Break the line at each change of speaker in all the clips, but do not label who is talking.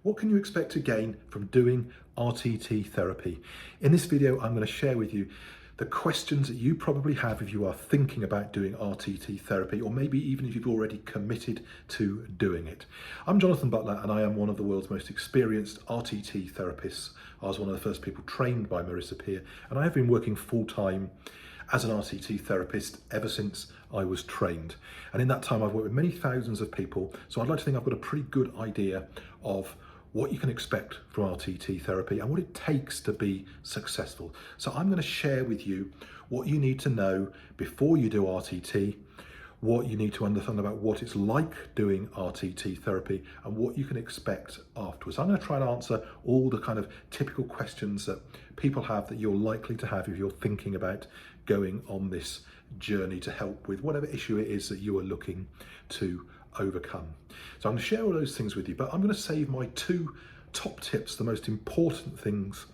What can you expect to gain from doing RTT therapy? In this video, I'm going to share with you the questions that you probably have if you are thinking about doing RTT therapy, or maybe even if you've already committed to doing it. I'm Jonathan Butler, and I am one of the world's most experienced RTT therapists. I was one of the first people trained by Marissa Peer, and I have been working full-time as an RTT therapist ever since I was trained. And in that time, I've worked with many thousands of people, so I'd like to think I've got a pretty good idea of what you can expect from RTT therapy and what it takes to be successful. So I'm going to share with you what you need to know before you do RTT, what you need to understand about what it's like doing RTT therapy, and what you can expect afterwards. I'm going to try and answer all the kind of typical questions that people have that you're likely to have if you're thinking about going on this journey to help with whatever issue it is that you are looking to overcome. So I'm going to share all those things with you, but I'm going to save my two top tips, the most important things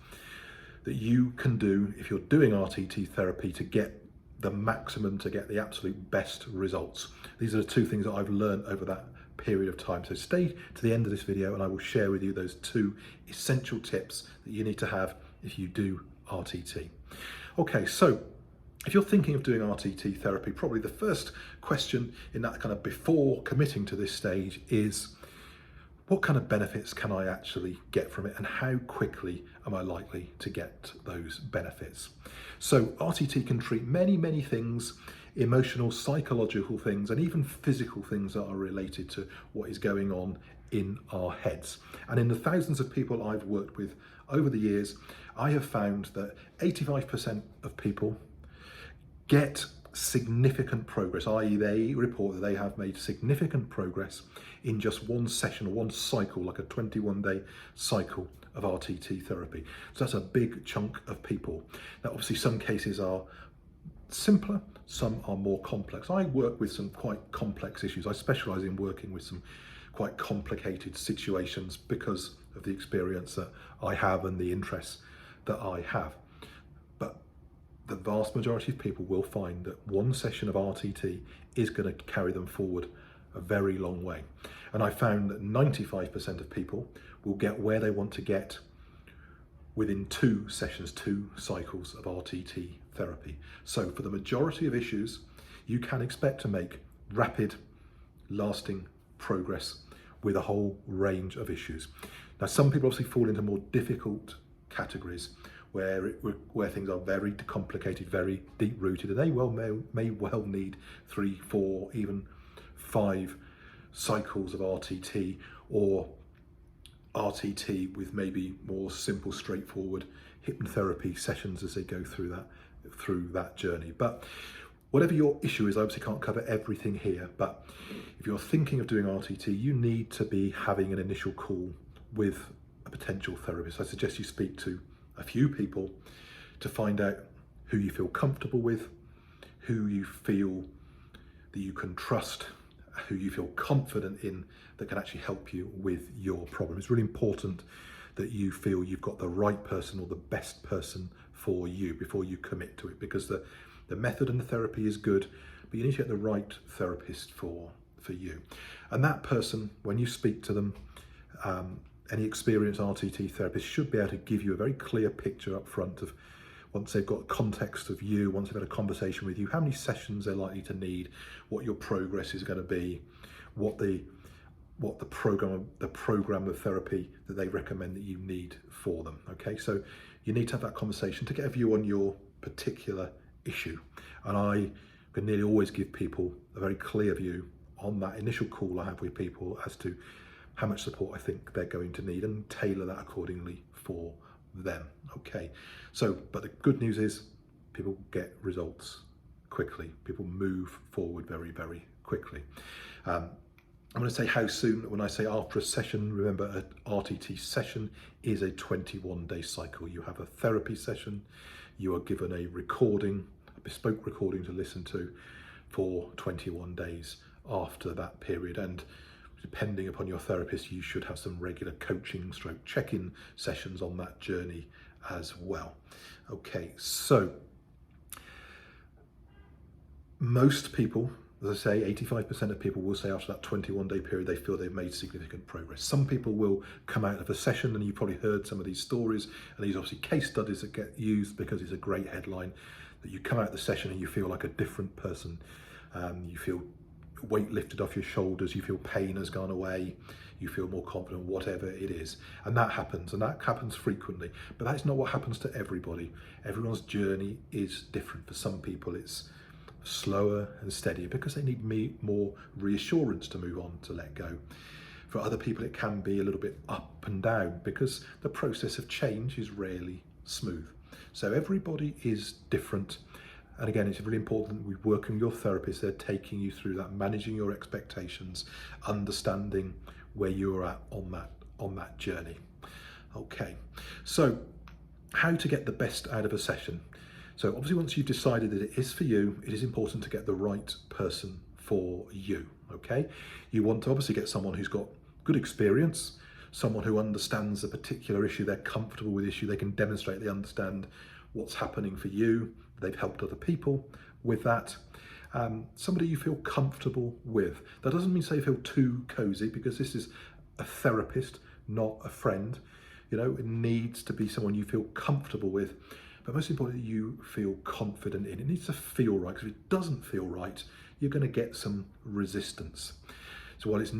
that you can do if you're doing RTT therapy to get the maximum, to get the absolute best results. These are the two things that I've learned over that period of time. So stay to the end of this video and I will share with you those two essential tips that you need to have if you do RTT. Okay, so if you're thinking of doing RTT therapy, probably the first question in that kind of before committing to this stage is, what kind of benefits can I actually get from it, and how quickly am I likely to get those benefits? So RTT can treat many, many things, emotional, psychological things, and even physical things that are related to what is going on in our heads. And in the thousands of people I've worked with over the years, I have found that 85% of people get significant progress, i.e. they report that they have made significant progress in just one session or one cycle, like a 21-day cycle of RTT therapy. So that's a big chunk of people. Now, obviously some cases are simpler, some are more complex. I work with some quite complex issues. I specialize in working with some quite complicated situations because of the experience that I have and the interests that I have. The vast majority of people will find that one session of RTT is going to carry them forward a very long way. And I found that 95% of people will get where they want to get within 2 sessions, 2 cycles of RTT therapy. So for the majority of issues, you can expect to make rapid, lasting progress with a whole range of issues. Now, some people obviously fall into more difficult categories where things are very complicated, very deep-rooted, and they may well need 3, 4, even 5 cycles of RTT, or RTT with maybe more simple, straightforward hypnotherapy sessions as they go through that journey. But whatever your issue is, I obviously can't cover everything here, but if you're thinking of doing RTT, you need to be having an initial call with a potential therapist. I suggest you speak to a few people to find out who you feel comfortable with, who you feel that you can trust, who you feel confident in, that can actually help you with your problem. It's really important that you feel you've got the right person or the best person for you before you commit to it, because the method and the therapy is good, but you need to get the right therapist for you. And that person, when you speak to them, any experienced RTT therapist should be able to give you a very clear picture up front of, once they've got context of you, once they've had a conversation with you, how many sessions they're likely to need, what your progress is going to be, what the program of therapy that they recommend that you need for them. Okay, so you need to have that conversation to get a view on your particular issue. And I can nearly always give people a very clear view on that initial call I have with people as to how much support I think they're going to need, and tailor that accordingly for them. Okay, so, but the good news is people get results quickly. People move forward very, very quickly. I'm going to say how soon. When I say after a session, remember an RTT session is a 21-day cycle. You have a therapy session, you are given a recording, a bespoke recording to listen to for 21 days after that period. And depending upon your therapist, you should have some regular coaching / check-in sessions on that journey as well. Okay, so most people As I say, 85% of people will say after that 21-day period they feel they've made significant progress. Some people will come out of a session, and you've probably heard some of these stories, and these obviously case studies that get used because it's a great headline, that you come out of the session and you feel like a different person. You feel weight lifted off your shoulders, you feel pain has gone away, you feel more confident, whatever it is. And that happens frequently, but that's not what happens to everybody. Everyone's journey is different. For some people it's slower and steadier because they need more reassurance to move on, to let go. For other people it can be a little bit up and down because the process of change is rarely smooth. So everybody is different. And again, it's really important that we work with your therapist. They're taking you through that, managing your expectations, understanding where you're at on that journey. Okay, so how to get the best out of a session. So obviously once you've decided that it is for you, it is important to get the right person for you, okay? You want to obviously get someone who's got good experience, someone who understands a particular issue, they're comfortable with the issue, they can demonstrate they understand what's happening for you, they've helped other people with that. Somebody you feel comfortable with. That doesn't mean say you feel too cozy, because this is a therapist, not a friend. You know, it needs to be someone you feel comfortable with, but most importantly, you feel confident in. It needs to feel right, because if it doesn't feel right, you're going to get some resistance. So while it's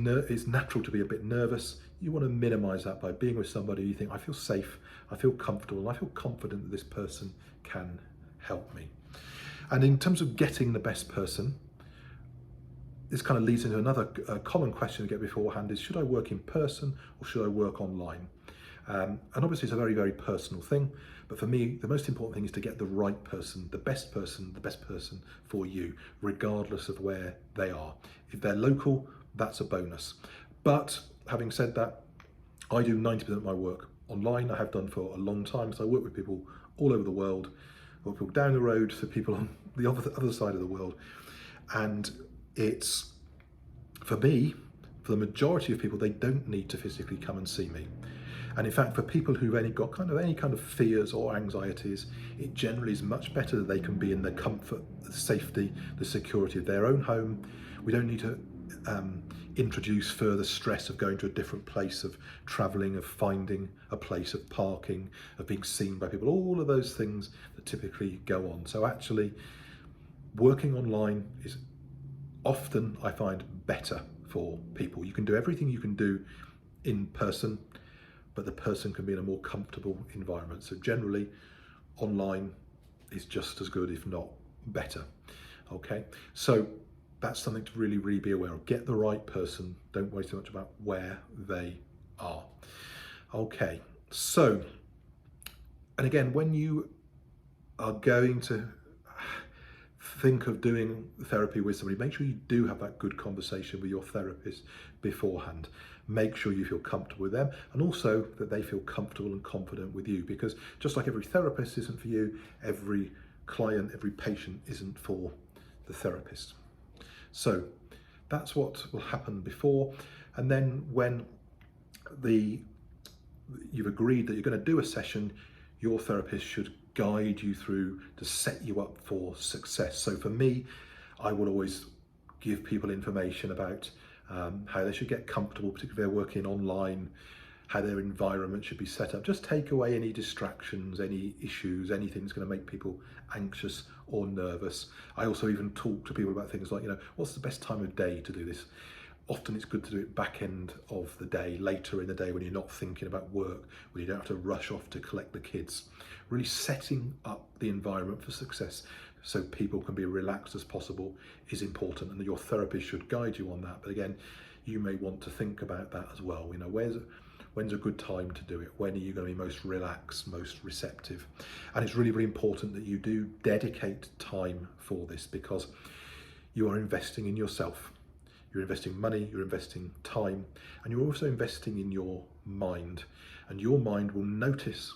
natural to be a bit nervous, you want to minimize that by being with somebody you think, I feel safe, I feel comfortable, and I feel confident that this person can help me. And in terms of getting the best person, this kind of leads into another common question to get beforehand is, should I work in person or should I work online? And obviously it's a very, very personal thing, but for me, the most important thing is to get the right person, the best person for you, regardless of where they are. If they're local, that's a bonus. But having said that, I do 90% of my work online. I have done for a long time, so I work with people all over the world, or people down the road, to people on the other side of the world. And it's, for me, for the majority of people, they don't need to physically come and see me. And in fact, for people who've only got any kind of fears or anxieties, it generally is much better that they can be in the comfort, the safety, the security of their own home. We don't need to introduce further stress of going to a different place, of traveling, of finding a place, of parking, of being seen by people, all of those things that typically go on. So actually, working online is often, I find, better for people. You can do everything you can do in person, but the person can be in a more comfortable environment. So generally, online is just as good, if not better. Okay, so that's something to really, really be aware of. Get the right person. Don't worry too much about where they are. Okay, so, and again, when you are going to think of doing therapy with somebody, make sure you do have that good conversation with your therapist beforehand. Make sure you feel comfortable with them, and also that they feel comfortable and confident with you, because just like every therapist isn't for you, every client, every patient isn't for the therapist. So that's what will happen before. And then when you've agreed that you're going to do a session, your therapist should guide you through to set you up for success. So for me, I will always give people information about how they should get comfortable, particularly if they're working online, how their environment should be set up. Just take away any distractions, any issues, anything that's going to make people anxious or nervous. I also even talk to people about things like, what's the best time of day to do this? Often it's good to do it back end of the day, later in the day, when you're not thinking about work, when you don't have to rush off to collect the kids. Really setting up the environment for success so people can be relaxed as possible is important, and your therapist should guide you on that. But again, you may want to think about that as well. When's a good time to do it? When are you going to be most relaxed, most receptive? And it's really, really important that you do dedicate time for this, because you are investing in yourself. You're investing money, you're investing time, and you're also investing in your mind. And your mind will notice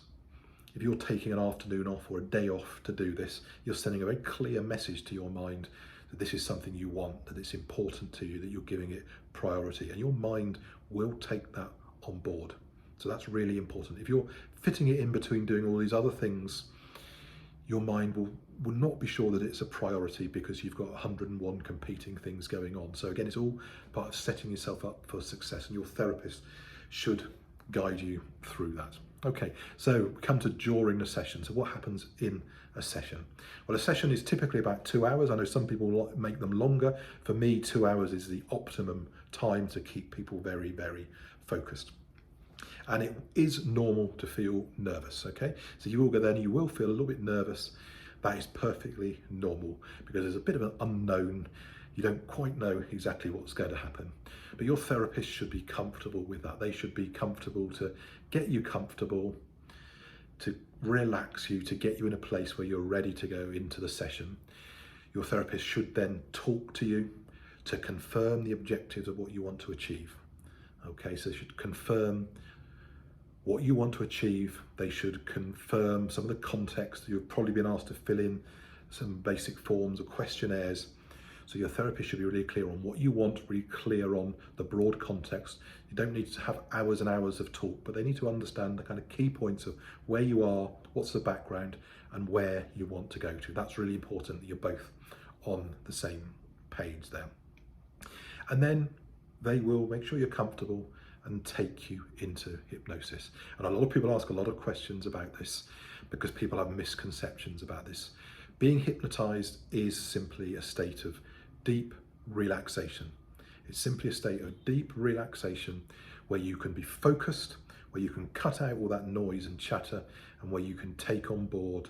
if you're taking an afternoon off or a day off to do this. You're sending a very clear message to your mind that this is something you want, that it's important to you, that you're giving it priority, and your mind will take that on board. So that's really important. If you're fitting it in between doing all these other things, your mind will not be sure that it's a priority because you've got 101 competing things going on. So again, it's all part of setting yourself up for success, and your therapist should guide you through that. Okay, so we come to during the session. So what happens in a session? Well, a session is typically about 2 hours. I know some people make them longer. For me, 2 hours is the optimum time to keep people very, very focused. And it is normal to feel nervous, okay? So you will go there and you will feel a little bit nervous. That is perfectly normal because there's a bit of an unknown. You don't quite know exactly what's going to happen. But your therapist should be comfortable with that. They should be comfortable to get you comfortable, to relax you, to get you in a place where you're ready to go into the session. Your therapist should then talk to you to confirm the objectives of what you want to achieve. Okay, so they should confirm what you want to achieve. They should confirm some of the context. You've probably been asked to fill in some basic forms or questionnaires. So your therapist should be really clear on what you want, really clear on the broad context. You don't need to have hours and hours of talk, but they need to understand the kind of key points of where you are, what's the background, and where you want to go to. That's really important that you're both on the same page there. And then they will make sure you're comfortable and take you into hypnosis. And a lot of people ask a lot of questions about this because people have misconceptions about this. Being hypnotized is simply a state of deep relaxation. It's simply a state of deep relaxation where you can be focused, where you can cut out all that noise and chatter, and where you can take on board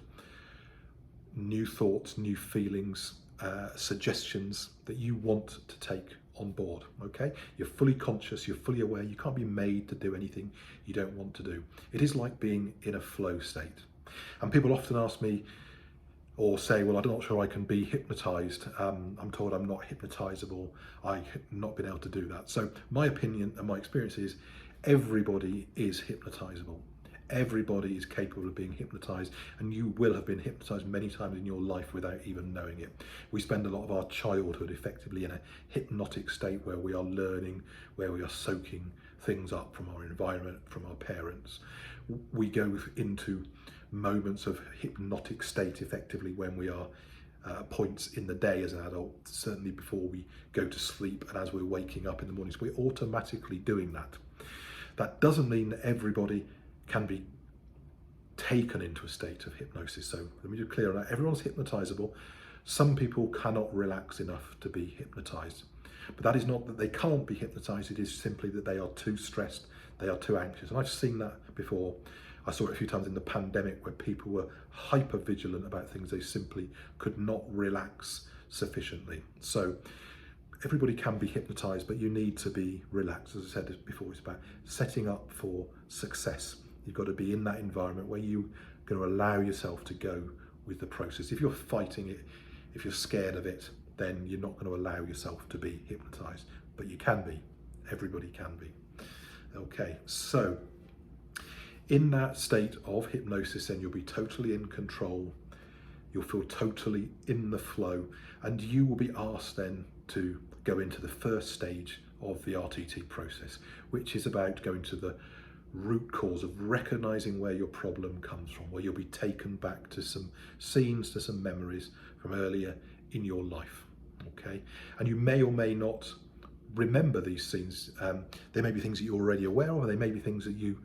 new thoughts, new feelings, suggestions that you want to take on board. Okay, you're fully conscious, you're fully aware. You can't be made to do anything you don't want to do. It is like being in a flow state. And people often ask me or say, well, I'm not sure I can be hypnotized. I'm told I'm not hypnotizable. I've not been able to do that. So my opinion and my experience is everybody is hypnotizable. Everybody is capable of being hypnotized, and you will have been hypnotized many times in your life without even knowing it. We spend a lot of our childhood effectively in a hypnotic state where we are learning, where we are soaking things up from our environment, from our parents. We go into moments of hypnotic state effectively when we are points in the day as an adult, certainly before we go to sleep and as we're waking up in the mornings. We're automatically doing that. That doesn't mean that everybody can be taken into a state of hypnosis. So let me be clear on that. Everyone's hypnotizable. Some people cannot relax enough to be hypnotized. But that is not that they can't be hypnotized, it is simply that they are too stressed, they are too anxious. And I've seen that before. I saw it a few times in the pandemic where people were hyper vigilant about things they simply could not relax sufficiently. So everybody can be hypnotized, but you need to be relaxed. As I said before, it's about setting up for success. You've got to be in that environment where you're going to allow yourself to go with the process. If you're fighting it, if you're scared of it, then you're not going to allow yourself to be hypnotized. But you can be. Everybody can be. Okay, so in that state of hypnosis, then you'll be totally in control. You'll feel totally in the flow, and you will be asked then to go into the first stage of the RTT process, which is about going to the root cause of recognizing where your problem comes from, where you'll be taken back to some scenes, to some memories from earlier in your life. Okay, and you may or may not remember these scenes. They may be things that you're already aware of, or they may be things that you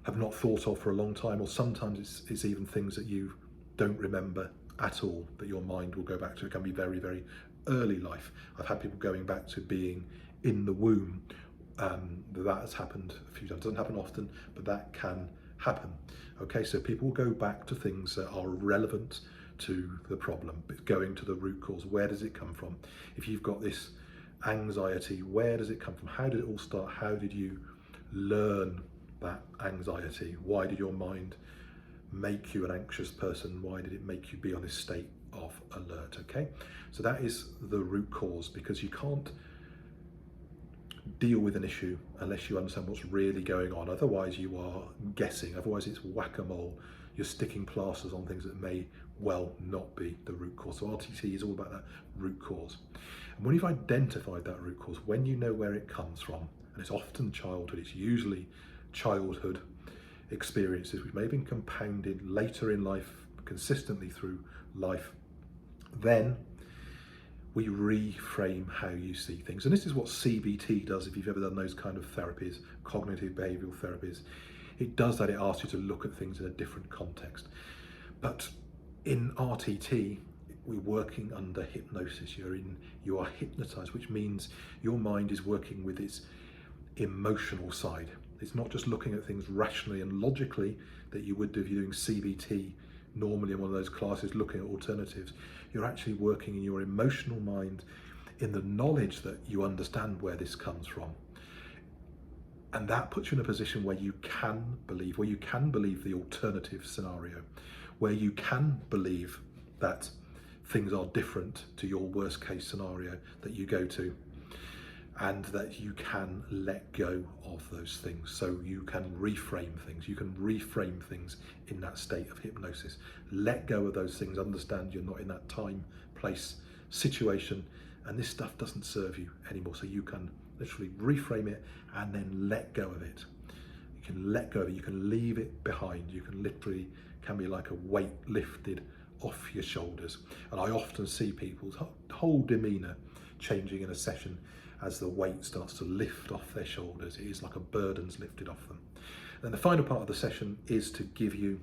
have not thought of for a long time, or sometimes it's even things that you don't remember at all, that your mind will go back to. It can be very, very early life. I've had people going back to being in the womb. That has happened a few times. It doesn't happen often, but that can happen. Okay, so people go back to things that are relevant to the problem, but going to the root cause. Where does it come from? If you've got this anxiety, where does it come from? How did it all start? How did you learn that anxiety? Why did your mind make you an anxious person? Why did it make you be on this state of alert? Okay, so that is the root cause, because you can't deal with an issue unless you understand what's really going on. Otherwise you are guessing, otherwise it's whack-a-mole. You're sticking plasters on things that may well not be the root cause. So RTT is all about that root cause. And when you've identified that root cause, when you know where it comes from, and it's often childhood, it's usually childhood experiences which may have been compounded later in life consistently through life, then we reframe how you see things. And this is what CBT does. If you've ever done those kind of therapies, cognitive behavioral therapies, it does that. It asks you to look at things in a different context. But in RTT, we're working under hypnosis. You are hypnotized, which means your mind is working with its emotional side. It's not just looking at things rationally and logically that you would do if you're doing CBT normally in one of those classes, looking at alternatives. You're actually working in your emotional mind, in the knowledge that you understand where this comes from. And that puts you in a position where you can believe the alternative scenario, where you can believe that things are different to your worst case scenario that you go to, and that you can let go of those things. So you can reframe things. You can reframe things in that state of hypnosis. Let go of those things. Understand you're not in that time, place, situation, and this stuff doesn't serve you anymore. So you can literally reframe it and then let go of it. You can let go of it. You can leave it behind. You can literally, can be like a weight lifted off your shoulders. And I often see people's whole demeanor changing in a session as the weight starts to lift off their shoulders. It is like a burden's lifted off them. And the final part of the session is to give you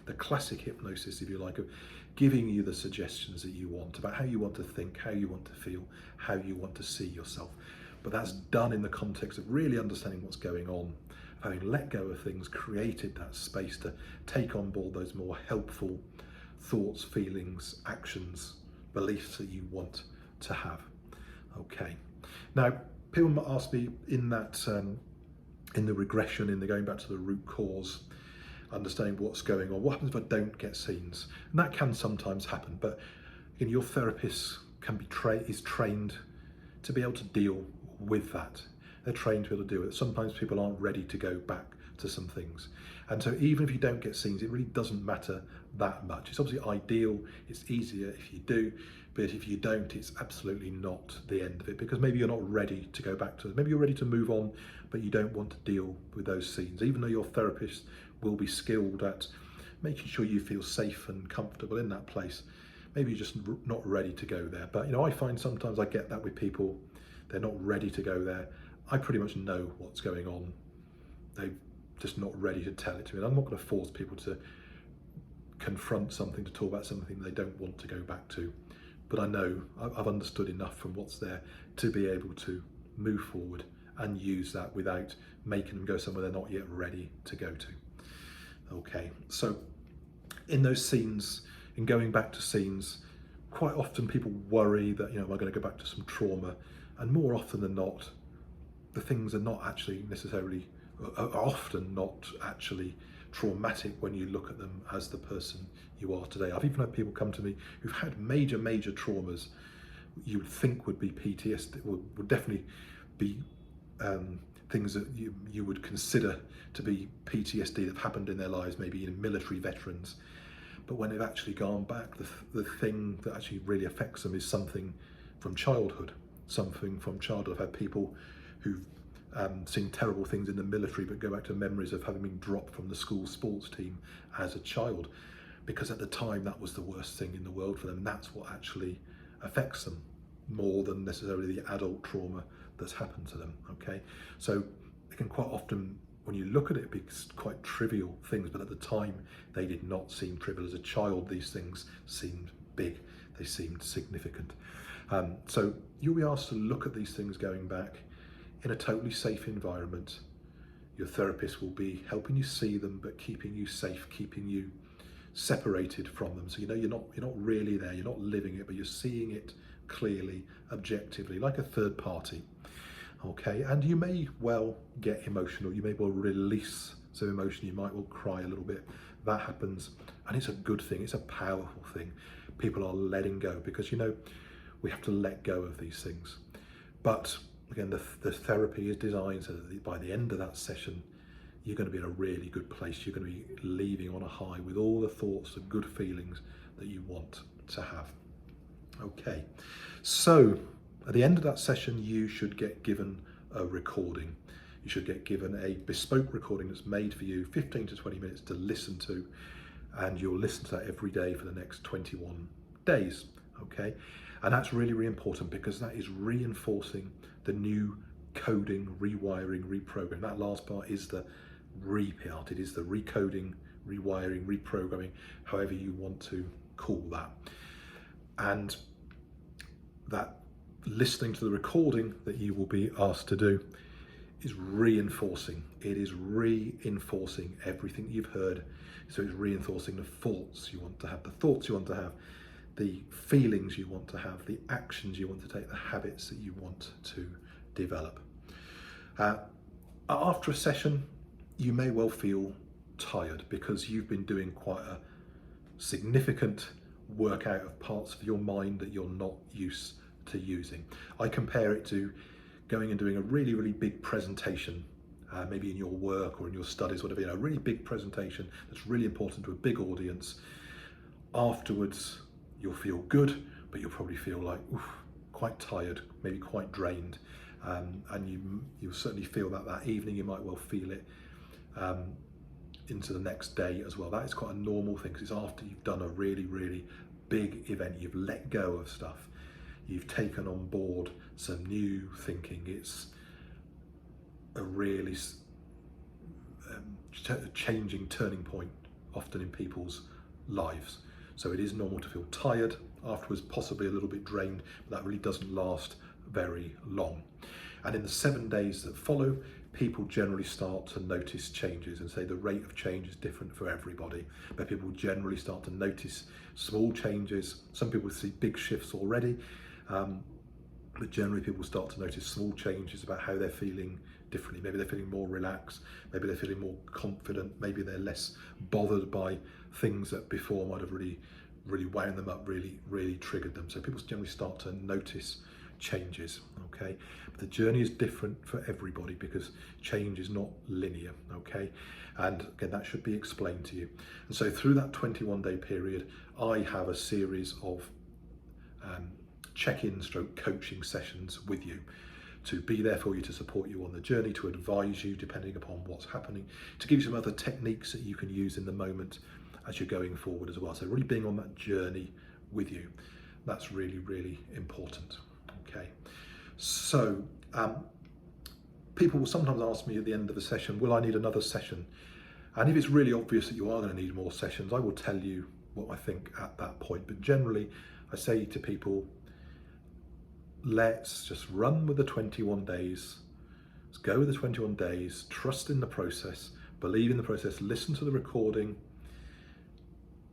the classic hypnosis, if you like, of giving you the suggestions that you want about how you want to think, how you want to feel, how you want to see yourself. But that's done in the context of really understanding what's going on, having let go of things, created that space to take on board those more helpful thoughts, feelings, actions, beliefs that you want to have. Okay. Now, people might ask me in that, in the regression, in the going back to the root cause, understanding what's going on, what happens if I don't get scenes? And that can sometimes happen, but again, your therapist can be is trained to be able to deal with that. They're trained to be able to do it. Sometimes people aren't ready to go back to some things. And so even if you don't get scenes, it really doesn't matter that much. It's obviously ideal, it's easier if you do, but if you don't, it's absolutely not the end of it, because maybe you're not ready to go back to it. Maybe you're ready to move on, but you don't want to deal with those scenes, even though your therapist will be skilled at making sure you feel safe and comfortable in that place. Maybe you're just not ready to go there. But I find sometimes I get that with people, they're not ready to go there. I pretty much know what's going on. They're just not ready to tell it to me. And I'm not going to force people to confront something, to talk about something they don't want to go back to. But I know I've understood enough from what's there to be able to move forward and use that without making them go somewhere they're not yet ready to go to. Okay, so in those scenes, in going back to scenes, quite often people worry that, am I going to go back to some trauma? And more often than not, the things are not actually necessarily, are often not actually traumatic when you look at them as the person you are today. I've even had people come to me who've had major traumas you would think would be PTSD, would definitely be things that you would consider to be PTSD that have happened in their lives, maybe in military veterans. But when they've actually gone back, the thing that actually really affects them is something from childhood. I've had people who've seen terrible things in the military but go back to memories of having been dropped from the school sports team as a child, because at the time that was the worst thing in the world for them, and that's what actually affects them more than necessarily the adult trauma that's happened to them. Okay, so it can quite often, when you look at it, be quite trivial things, but at the time they did not seem trivial. As a child, these things seemed big, they seemed significant. So you'll be asked to look at these things going back in a totally safe environment. Your therapist will be helping you see them, but keeping you safe, keeping you separated from them. So you're not really there, you're not living it, but you're seeing it clearly, objectively, like a third party. Okay, and you may well get emotional, you may well release some emotion, you might well cry a little bit. That happens, and it's a good thing, it's a powerful thing. People are letting go, because we have to let go of these things. But again, the therapy is designed so that by the end of that session, you're going to be in a really good place. You're going to be leaving on a high with all the thoughts, the good feelings that you want to have. Okay, so at the end of that session, you should get given a recording. You should get given a bespoke recording that's made for you, 15 to 20 minutes to listen to. and you'll listen to that every day for the next 21 days, okay? And that's really, really important because that is reinforcing the new coding, rewiring, reprogramming. That last part is the part. It is the recoding, rewiring, reprogramming, however you want to call that. And that listening to the recording that you will be asked to do is reinforcing. It is reinforcing everything you've heard. So it's reinforcing the thoughts you want to have, the feelings you want to have, the actions you want to take, the habits that you want to develop. After a session, you may well feel tired because you've been doing quite a significant workout of parts of your mind that you're not used to using. I compare it to going and doing a really, really big presentation, maybe in your work or in your studies, whatever, a really big presentation that's really important to a big audience. Afterwards, you'll feel good, but you'll probably feel like quite tired, maybe quite drained. And you'll certainly feel that evening. You might well feel it into the next day as well. That is quite a normal thing because it's after you've done a really, really big event. You've let go of stuff. You've taken on board some new thinking. It's a really changing turning point often in people's lives. So it is normal to feel tired afterwards, possibly a little bit drained, but that really doesn't last very long. And in the 7 days that follow, people generally start to notice changes, and say the rate of change is different for everybody, but people generally start to notice small changes. Some people see big shifts already, but generally people start to notice small changes about how they're feeling differently. Maybe they're feeling more relaxed, maybe they're feeling more confident, maybe they're less bothered by things that before might have really wound them up, really triggered them. So people generally start to notice changes, okay? But the journey is different for everybody because change is not linear, okay? And again, that should be explained to you. And so through that 21-day period, I have a series of check-in stroke coaching sessions with you to be there for you, to support you on the journey, to advise you depending upon what's happening, to give you some other techniques that you can use in the moment as you're going forward as well. So really being on that journey with you, that's really, really important. Okay, so people will sometimes ask me at the end of a session, will I need another session? And if it's really obvious that you are going to need more sessions, I will tell you what I think at that point. But generally, I say to people, let's just run with the 21 days. Let's go with the 21 days, trust in the process, believe in the process, listen to the recording,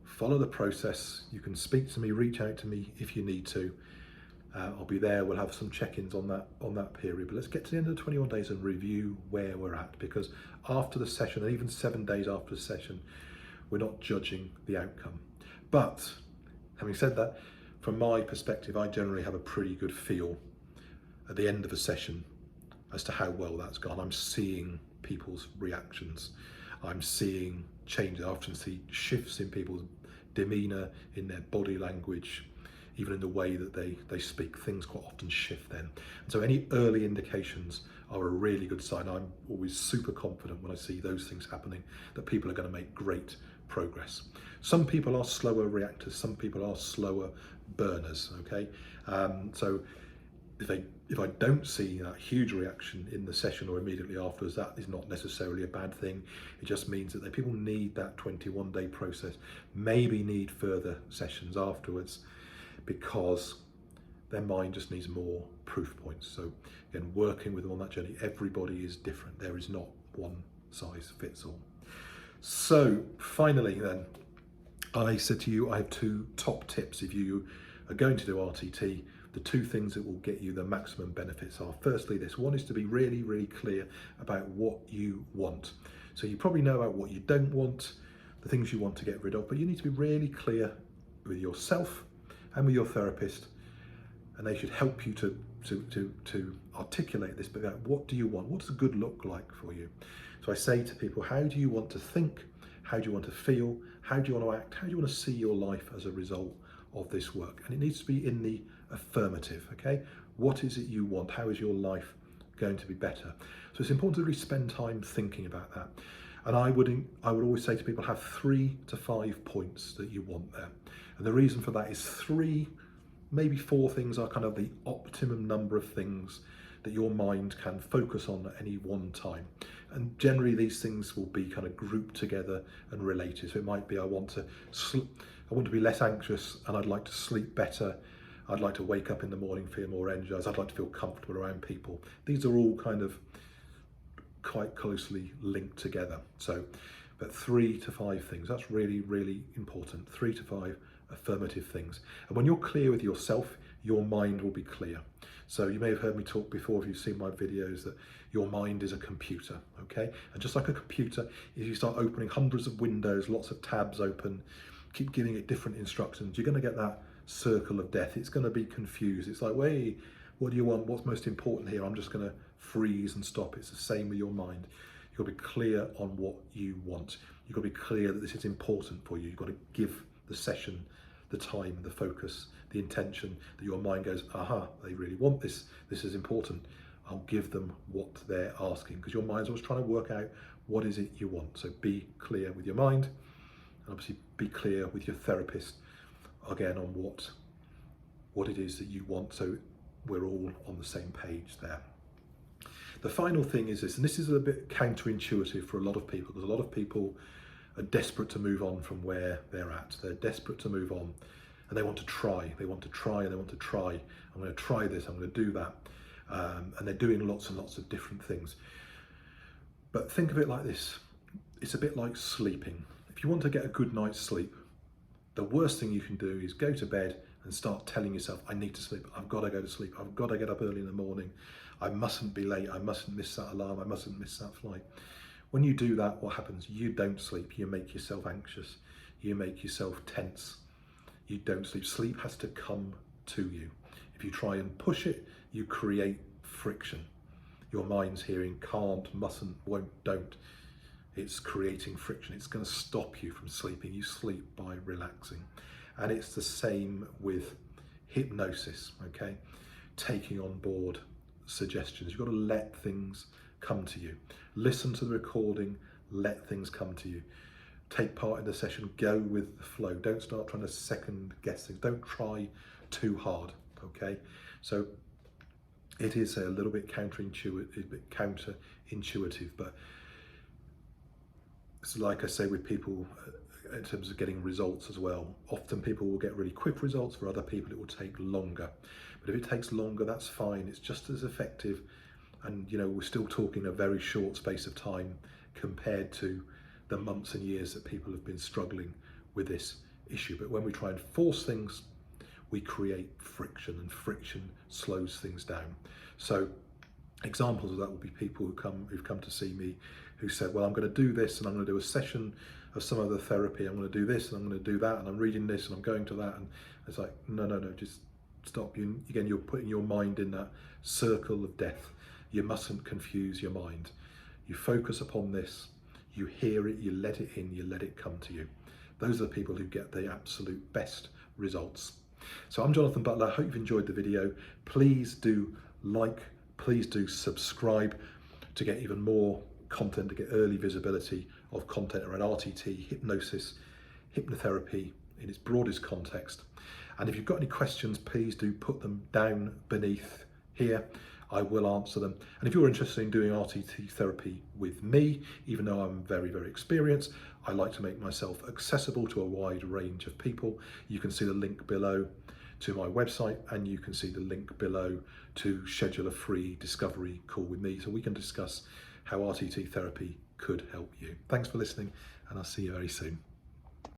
follow the process. You can speak to me, reach out to me if you need to. I'll be there. We'll have some check-ins on that period. But let's get to the end of the 21 days and review where we're at, because after the session, and even 7 days after the session, we're not judging the outcome. But having said that, from my perspective, I generally have a pretty good feel at the end of a session as to how well that's gone. I'm seeing people's reactions. I'm seeing changes. I often see shifts in people's demeanour, in their body language, even in the way that they speak. Things quite often shift then. And so any early indications are a really good sign. I'm always super confident when I see those things happening, that people are going to make great progress. Some people are slower reactors, some people are slower burners, okay? So if I don't see that huge reaction in the session or immediately afterwards, that is not necessarily a bad thing. It just means that people need that 21-day process, maybe need further sessions afterwards, because their mind just needs more proof points. So again, working with them on that journey, everybody is different. There is not one size fits all. So finally then, I said to you, I have 2 top tips. If you are going to do RTT, the 2 things that will get you the maximum benefits are, firstly, this one is to be really, really clear about what you want. So you probably know about what you don't want, the things you want to get rid of, but you need to be really clear with yourself and with your therapist, and they should help you to articulate this. But what do you want? What does a good look like for you? So I say to people, how do you want to think? How do you want to feel? How do you want to act? How do you want to see your life as a result of this work? And it needs to be in the affirmative, okay? What is it you want? How is your life going to be better? So it's important to really spend time thinking about that. And I would always say to people, have 3 to 5 points that you want there. And the reason for that is 3, maybe 4 things are kind of the optimum number of things that your mind can focus on at any one time. And generally these things will be kind of grouped together and related. So it might be, I want to be less anxious and I'd like to sleep better. I'd like to wake up in the morning, feel more energized. I'd like to feel comfortable around people. These are all kind of quite closely linked together. So, but 3 to 5 things, that's really, really important. 3 to 5 affirmative things. And when you're clear with yourself, your mind will be clear. So you may have heard me talk before, if you've seen my videos, that your mind is a computer, okay? And just like a computer, if you start opening hundreds of windows, lots of tabs open, keep giving it different instructions, you're gonna get that circle of death. It's gonna be confused. It's like, wait, what do you want? What's most important here? I'm just gonna freeze and stop. It's the same with your mind. You've got to be clear on what you want. You've got to be clear that this is important for you. You've got to give the session the time, the focus, the intention, that your mind goes, aha, they really want this. This is important. I'll give them what they're asking, because your mind's always trying to work out what is it you want. So be clear with your mind, and obviously be clear with your therapist, again, on what it is that you want, so we're all on the same page there. The final thing is this, and this is a bit counterintuitive for a lot of people, because a lot of people are desperate to move on from where they're at. They're desperate to move on, and they want to try. They want to try, and they want to try. I'm going to try this, I'm going to do that. And they're doing lots and lots of different things. But think of it like this. It's a bit like sleeping. If you want to get a good night's sleep, the worst thing you can do is go to bed and start telling yourself, I need to sleep, I've got to go to sleep, I've got to get up early in the morning, I mustn't be late, I mustn't miss that alarm, I mustn't miss that flight. When you do that, what happens? You don't sleep, you make yourself anxious, you make yourself tense, you don't sleep. Sleep has to come to you. If you try and push it, you create friction. Your mind's hearing can't, mustn't, won't, don't. It's creating friction. It's going to stop you from sleeping. You sleep by relaxing. And it's the same with hypnosis, okay? Taking on board suggestions. You've got to let things come to you. Listen to the recording, let things come to you. Take part in the session, go with the flow. Don't start trying to second guess things. Don't try too hard, okay? So it is a little bit counterintuitive, but it's like I say with people in terms of getting results as well. Often people will get really quick results, for other people it will take longer. But if it takes longer, that's fine. It's just as effective. And you know, we're still talking a very short space of time compared to the months and years that people have been struggling with this issue. But when we try and force things, we create friction, and friction slows things down. So examples of that will be people who've come to see me who said, well, I'm going to do this, and I'm going to do a session of some other therapy, I'm going to do this, and I'm going to do that, and I'm reading this, and I'm going to that. And it's like, no, just stop. Again, you're putting your mind in that circle of death. You mustn't confuse your mind. You focus upon this, you hear it, you let it in, you let it come to you. Those are the people who get the absolute best results. So I'm Jonathan Butler. I hope you've enjoyed the video. Please do like, please do subscribe to get even more content, to get early visibility of content around RTT, hypnosis, hypnotherapy in its broadest context. And if you've got any questions, please do put them down beneath here. I will answer them. And if you're interested in doing RTT therapy with me, even though I'm very, very experienced, I like to make myself accessible to a wide range of people. You can see the link below to my website, and you can see the link below to schedule a free discovery call with me, so we can discuss how RTT therapy could help you. Thanks for listening, and I'll see you very soon.